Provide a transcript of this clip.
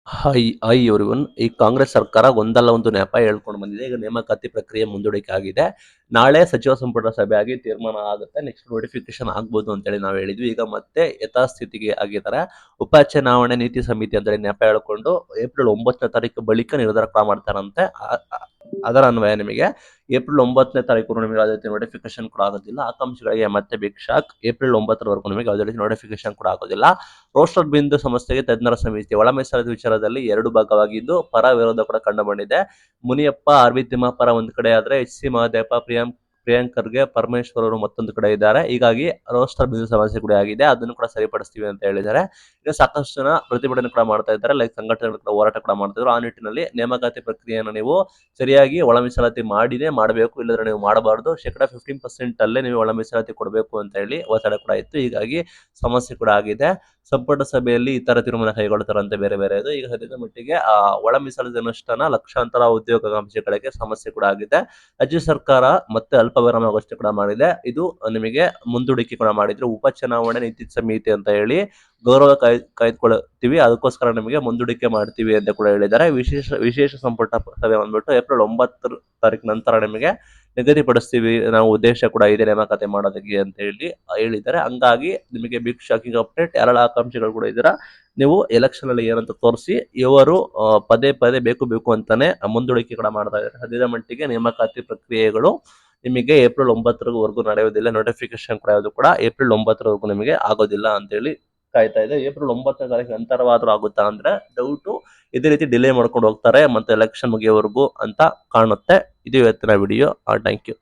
Hi everyone. ಈ ಕಾಂಗ್ರೆಸ್ ಸರ್ಕಾರ ಒಂದಲ್ಲ ಒಂದು ನೆಪ ಹೇಳ್ಕೊಂಡು ಬಂದಿದೆ. ಈಗ ನೇಮಕಾತಿ ಪ್ರಕ್ರಿಯೆ ಮುಂದೂಡಿಕೆ ಆಗಿದೆ. ನಾಳೆ ಸಚಿವ ಸಂಪುಟ ಸಭೆ ಆಗಿ ತೀರ್ಮಾನ ಆಗುತ್ತೆ. ನೆಕ್ಸ್ಟ್ ನೋಟಿಫಿಕೇಶನ್ ಆಗ್ಬೋದು ಅಂತೇಳಿ ನಾವು ಹೇಳಿದ್ವಿ. ಈಗ ಮತ್ತೆ ಯಥಾಸ್ಥಿತಿಗೆ ಆಗಿದ್ದಾರೆ. ಉಪ ಚುನಾವಣೆ ನೀತಿ ಸಮಿತಿ ಅಂತ ಹೇಳಿ ನೆಪ ಹೇಳ್ಕೊಂಡು ಏಪ್ರಿಲ್ 9ನೇ ತಾರೀಕು ಬಳಿಕ ನಿರ್ಧಾರ ಕ್ರಮ ಮಾಡ್ತಾರಂತೆ. ಅದರ ಅನ್ವಯ ನಿಮಗೆ ಏಪ್ರಿಲ್ 9ನೇ ತಾರೀಕು ನಿಮಗೆ ಯಾವುದೇ ರೀತಿ ನೋಟಿಫಿಕೇಶನ್ ಕೂಡ ಆಗೋದಿಲ್ಲ. ಆಕಾಂಕ್ಷಿಗಳಿಗೆ ಮತ್ತೆ ಬಿಗ್ ಶಾಕ್. ಏಪ್ರಿಲ್ 9ರವರೆಗೂ ನಿಮಗೆ ಯಾವುದೇ ರೀತಿ ನೋಟಿಫಿಕೇಶನ್ ಕೂಡ ಆಗೋದಿಲ್ಲ. ರೋಸ್ಟರ್ ಬಿಂದು ಸಮಸ್ಯೆಗೆ ತಜ್ಞರ ಸಮಿತಿ ಒಳ ಮೀಸಲಾತಿ ವಿಚಾರದಲ್ಲಿ ಎರಡು ಭಾಗವಾಗಿದ್ದು ಪರ ವಿರೋಧ ಕೂಡ ಕಂಡು ಬಂದಿದೆ. ಮುನಿಯಪ್ಪ, ಆರ್.ವಿ. ತಿಮ್ಮಾಪುರ ಒಂದು ಕಡೆ ಆದ್ರೆ ಎಚ್.ಸಿ. ಮಹದೇವಪ್ಪ, ಪ್ರಿಯಾಂಕ್ ಖರ್ಗೆ, ಪರಮೇಶ್ವರ್ ಅವರು ಮತ್ತೊಂದು ಕಡೆ ಇದ್ದಾರೆ. ಹೀಗಾಗಿ ರೋಸ್ಟರ್ ಬಿಂದು ಸಮಸ್ಯೆ ಕೂಡ ಆಗಿದೆ. ಅದನ್ನು ಕೂಡ ಸರಿಪಡಿಸ್ತೀವಿ ಅಂತ ಹೇಳಿದ್ದಾರೆ. ಈಗ ಸಾಕಷ್ಟು ಜನ ಪ್ರತಿಭಟನೆ ಕೂಡ ಮಾಡ್ತಾ ಇದ್ದಾರೆ. ಲೈಕ್ ಸಂಘಟನೆಗಳು ಕೂಡ ಹೋರಾಟ ಕೂಡ ಮಾಡ್ತಿದ್ರು. ಆ ನಿಟ್ಟಿನಲ್ಲಿ ನೇಮಕಾತಿ ಪ್ರಕ್ರಿಯೆಯನ್ನು ನೀವು ಸರಿಯಾಗಿ ಒಳ ಮೀಸಲಾತಿ ಮಾಡಿನೇ ಮಾಡಬೇಕು, ಇಲ್ಲದ್ರೆ ನೀವು ಮಾಡಬಾರ್ದು. ಶೇಕಡ 15% ಅಲ್ಲೇ ನೀವು ಒಳ ಮೀಸಲಾತಿ ಕೊಡಬೇಕು ಅಂತ ಹೇಳಿ ಒತ್ತಡ ಕೂಡ ಇತ್ತು. ಹೀಗಾಗಿ ಸಮಸ್ಯೆ ಕೂಡ ಆಗಿದೆ. ಸಂಪುಟ ಸಭೆಯಲ್ಲಿ ಈ ತರ ತೀರ್ಮಾನ ಕೈಗೊಳ್ತಾರಂತೆ ಬೇರೆ ಬೇರೆ ಇದು. ಈಗ ಸದ್ಯದ ಮಟ್ಟಿಗೆ ಒಳ ಮೀಸಲಾತಿ ಅನುಷ್ಠಾನ ಲಕ್ಷಾಂತರ ಉದ್ಯೋಗಾಕಾಂಕ್ಷಿಗಳಿಗೆ ಸಮಸ್ಯೆ ಕೂಡ ಆಗಿದೆ. ರಾಜ್ಯ ಸರ್ಕಾರ ಮತ್ತೆ ಅಲ್ಪ ವಿರಾಮ ಘೋಷಣೆ ಕೂಡ ಮಾಡಿದೆ. ಇದು ನಿಮಗೆ ಮುಂದೂಡಿಕೆ ಕೂಡ ಮಾಡಿದ್ರು. ಉಪ ಚುನಾವಣೆ ನೀತಿ ಸಮಿತಿ ಅಂತ ಹೇಳಿ ಗೌರವ ಕಾಯ್ದುಕೊಳ್ತೀವಿ, ಅದಕ್ಕೋಸ್ಕರ ನಿಮಗೆ ಮುಂದೂಡಿಕೆ ಮಾಡ್ತೀವಿ ಅಂತ ಕೂಡ ಹೇಳಿದ್ದಾರೆ. ವಿಶೇಷ ಸಂಪುಟ ಸಭೆ ಬಂದ್ಬಿಟ್ಟು ಏಪ್ರಿಲ್ 9 ತಾರೀಕು ನಂತರ ನಿಮಗೆ ನಿಗದಿಪಡಿಸ್ತೀವಿ, ನಾವು ಉದ್ದೇಶ ಕೂಡ ಇದೆ ನೇಮಕಾತಿ ಮಾಡೋದಕ್ಕೆ ಅಂತ ಹೇಳಿ ಹೇಳಿದ್ದಾರೆ. ಹಂಗಾಗಿ ನಿಮಗೆ ಬಿಗ್ ಶಾಕಿಂಗ್ ಅಪ್ಡೇಟ್. ಯಾರೆಲ್ಲ ಆಕಾಂಕ್ಷಿಗಳು ಕೂಡ ಇದ್ದೀರಾ, ನೀವು ಎಲೆಕ್ಷನ್ ಅಲ್ಲಿ ಏನಂತ ತೋರಿಸಿ, ಇವರು ಪದೇ ಪದೇ ಬೇಕು ಅಂತಾನೆ ಮುಂದೂಡಿಕೆ ಕೂಡ ಮಾಡ್ತಾ ಇದ್ದಾರೆ. ಸದ್ಯದ ಮಟ್ಟಿಗೆ ನೇಮಕಾತಿ ಪ್ರಕ್ರಿಯೆಗಳು ನಿಮಗೆ ಏಪ್ರಿಲ್ 9ರವರೆಗೂ ನಡೆಯುವುದಿಲ್ಲ. ನೋಟಿಫಿಕೇಶನ್ ಕೂಡ ಯಾವುದು ಕೂಡ ಏಪ್ರಿಲ್ 9ರವರೆಗೂ ನಿಮಗೆ ಆಗೋದಿಲ್ಲ ಅಂತೇಳಿ ಕಾಯ್ತಾ ಇದೆ. ಏಪ್ರಿಲ್ 9ನೇ ತಾರೀಕು ನಂತರವಾದ್ರೂ ಆಗುತ್ತಾ ಅಂದ್ರೆ ಡೌಟು. ಇದೇ ರೀತಿ ಡಿಲೇ ಮಾಡ್ಕೊಂಡು ಹೋಗ್ತಾರೆ ಮತ್ತೆ ಎಲೆಕ್ಷನ್ ಮುಗಿಯೋವರೆಗೂ ಅಂತ ಕಾಣುತ್ತೆ. ಇದು ಇವತ್ತಿನ ವಿಡಿಯೋ. Thank you.